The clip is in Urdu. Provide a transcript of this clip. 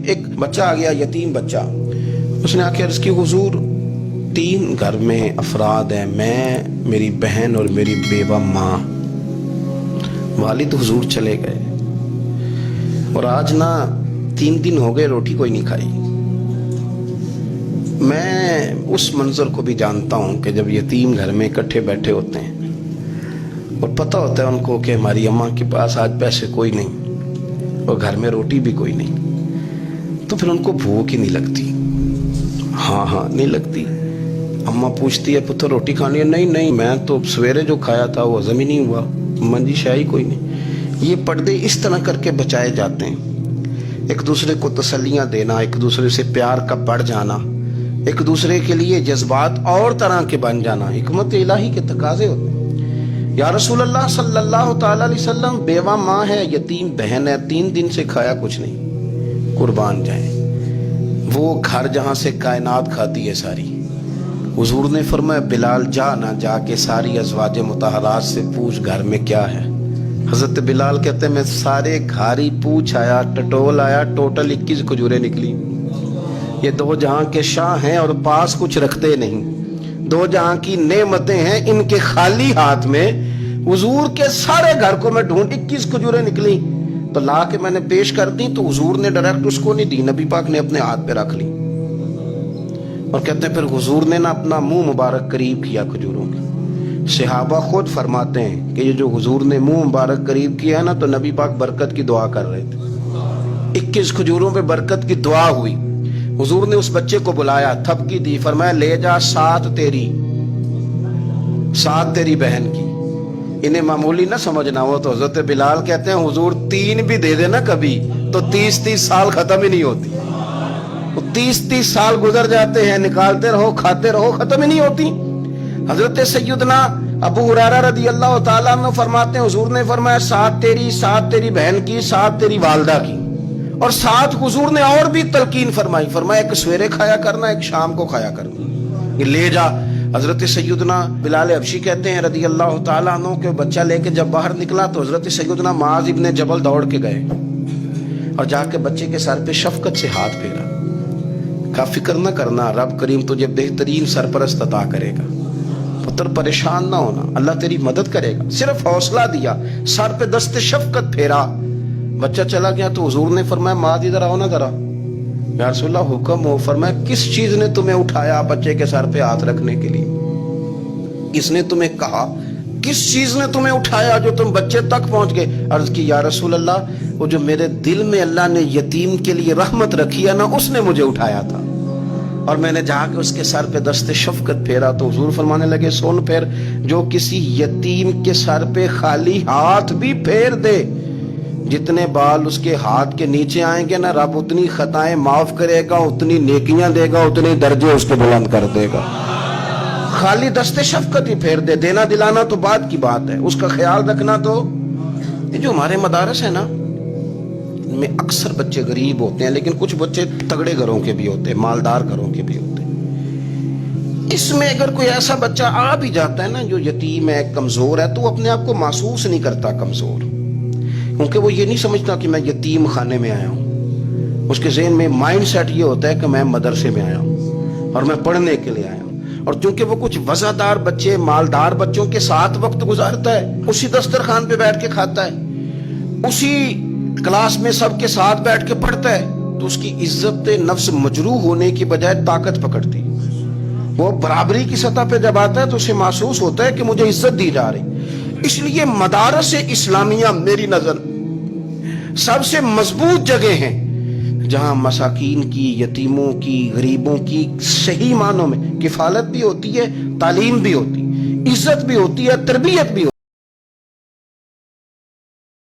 ایک بچہ آ گیا یتیم بچہ، اس نے آ کے عرض کی حضور 3 گھر میں افراد ہیں، میں، میری بہن اور میری بیوہ ماں، والد حضور چلے گئے اور آج نا 3 دن ہو گئے روٹی کوئی نہیں کھائی۔ میں اس منظر کو بھی جانتا ہوں کہ جب یتیم گھر میں اکٹھے بیٹھے ہوتے ہیں اور پتہ ہوتا ہے ان کو کہ ہماری اماں کے پاس آج پیسے کوئی نہیں اور گھر میں روٹی بھی کوئی نہیں، تو پھر ان کو بھوک ہی نہیں لگتی۔ ہاں نہیں لگتی۔ اماں پوچھتی ہے پتر روٹی کھانی ہے؟ نہیں میں تو سویرے جو کھایا تھا وہ ہضم ہی نہیں ہوا، منجی شاہی کوئی نہیں۔ یہ پردے اس طرح کر کے بچائے جاتے ہیں، ایک دوسرے کو تسلیاں دینا، ایک دوسرے سے پیار کا بڑھ جانا، ایک دوسرے کے لیے جذبات اور طرح کے بن جانا، حکمت الہی کے تقاضے ہوتے ہیں۔ یا رسول اللہ صلی اللہ تعالی علیہ وسلم، بیوہ ماں ہے، یتیم بہن ہے، 3 دن سے کھایا کچھ نہیں، قربان جائیں۔ وہ گھر جہاں سے کائنات کھاتی ہے ساری، حضور نے فرمایا بلال جا کے ساری ازواج مطہرات سے پوچھ گھر میں کیا ہے۔ حضرت بلال کہتے ہیں میں سارے گھاری پوچھ آیا، ٹٹول آیا، ٹوٹل 21 کھجوریں نکلی۔ یہ 2 جہاں کے شاہ ہیں اور پاس کچھ رکھتے نہیں، 2 جہاں کی نعمتیں ہیں، ان کے خالی ہاتھ میں حضور کے سارے گھر کو میں ڈھونڈ 21 کھجوریں نکلی تو لا کے میں نے پیش کر دی، تو حضور نے ڈائریکٹ اس کو نہیں دی، نبی پاک نے اپنے ہاتھ پہ رکھ لی اور کہتے ہیں پھر حضور نے نا اپنا منہ مبارک قریب کیا کھجوروں کے۔ صحابہ خود فرماتے ہیں کہ یہ جو حضور نے منہ مبارک قریب کیا ہے نا، تو نبی پاک برکت کی دعا کر رہے تھے۔ 21 کھجوروں پہ برکت کی دعا ہوئی۔ حضور نے اس بچے کو بلایا، تھپکی دی، فرمایا لے جا 7 تیری بہن کی۔ انہیں معمولی نہ سمجھنا ہو تو حضرت بلال کہتے ہیں حضور 3 بھی دے دینا کبھی تو 30 سال ختم ہی نہیں ہوتی، 30 سال گزر جاتے ہیں، نکالتے رہو کھاتے رہو، ختم ہی نہیں ہوتی۔ حضرت سیدنا ابو ہریرہ رضی اللہ تعالیٰ عنہ فرماتے ہیں حضور نے فرمایا 7 تیری بہن کی، 7 تیری والدہ کی، اور 7 حضور نے اور بھی تلقین فرمائی، فرمایا ایک سویرے کھایا کرنا، ایک شام کو کھایا کرنا، یہ لے جا۔ حضرت سیدنا بلال حبشی کہتے ہیں رضی اللہ تعالیٰ عنہ کہ بچہ لے کے جب باہر نکلا تو حضرت سیدنا معاذ ابن جبل دوڑ کے گئے اور جا کے بچے کے سر پہ شفقت سے ہاتھ پھیرا، کہا فکر نہ کرنا، رب کریم تجھے بہترین سرپرست عطا کرے گا، پتر پریشان نہ ہونا، اللہ تیری مدد کرے گا، صرف حوصلہ دیا، سر پہ دست شفقت پھیرا۔ بچہ چلا گیا تو حضور نے فرمایا معاذ ادھر آؤ نا ذرا۔ یا رسول اللہ حکم ہو۔ فرمایا کس چیز نے تمہیں اٹھایا بچے کے سر پہ ہاتھ رکھنے کے لیے؟ کس نے تمہیں کہا؟ کس چیز نے تمہیں اٹھایا جو تم بچے تک پہنچ گئے؟ عرض کی یا رسول اللہ وہ جو میرے دل میں اللہ نے یتیم کے لیے رحمت رکھی ہے نا، اس نے مجھے اٹھایا تھا، اور میں نے جا کے اس کے سر پہ دست شفقت پھیرا۔ تو حضور فرمانے لگے سن پھر، جو کسی یتیم کے سر پہ خالی ہاتھ بھی پھیر دے، جتنے بال اس کے ہاتھ کے نیچے آئیں گے نا، رب اتنی خطائیں معاف کرے گا، اتنی نیکیاں دے گا، اتنے درجے اس کے بلند کر دے گا۔ خالی دست شفقت ہی پھیر دے، دینا دلانا تو بعد کی بات ہے، اس کا خیال رکھنا تو۔ یہ جو ہمارے مدارس ہیں نا، ان میں اکثر بچے غریب ہوتے ہیں، لیکن کچھ بچے تگڑے گھروں کے بھی ہوتے ہیں، مالدار گھروں کے بھی ہوتے ہیں۔ اس میں اگر کوئی ایسا بچہ آ بھی جاتا ہے نا جو یتیم ہے، کمزور ہے، تو وہ اپنے آپ کو محسوس نہیں کرتا کمزور، کیونکہ وہ یہ نہیں سمجھتا کہ میں یتیم خانے میں آیا ہوں۔ اس کے ذہن میں مائنڈ سیٹ یہ ہوتا ہے کہ میں مدرسے میں آیا ہوں اور میں پڑھنے کے لیے آیا ہوں۔ اور چونکہ وہ کچھ وزادار بچے، مالدار بچوں کے ساتھ وقت گزارتا ہے، اسی دسترخوان پہ بیٹھ کے کھاتا ہے، اسی کلاس میں سب کے ساتھ بیٹھ کے پڑھتا ہے، تو اس کی عزت نفس مجروح ہونے کی بجائے طاقت پکڑتی۔ وہ برابری کی سطح پہ جب آتا ہے تو اسے محسوس ہوتا ہے کہ مجھے عزت دی جا رہی۔ اس لیے مدارس اسلامیہ میری نظر سب سے مضبوط جگہ ہیں جہاں مساکین کی، یتیموں کی، غریبوں کی صحیح معنوں میں کفالت بھی ہوتی ہے، تعلیم بھی ہوتی ہے، عزت بھی ہوتی ہے، تربیت بھی ہوتی ہے۔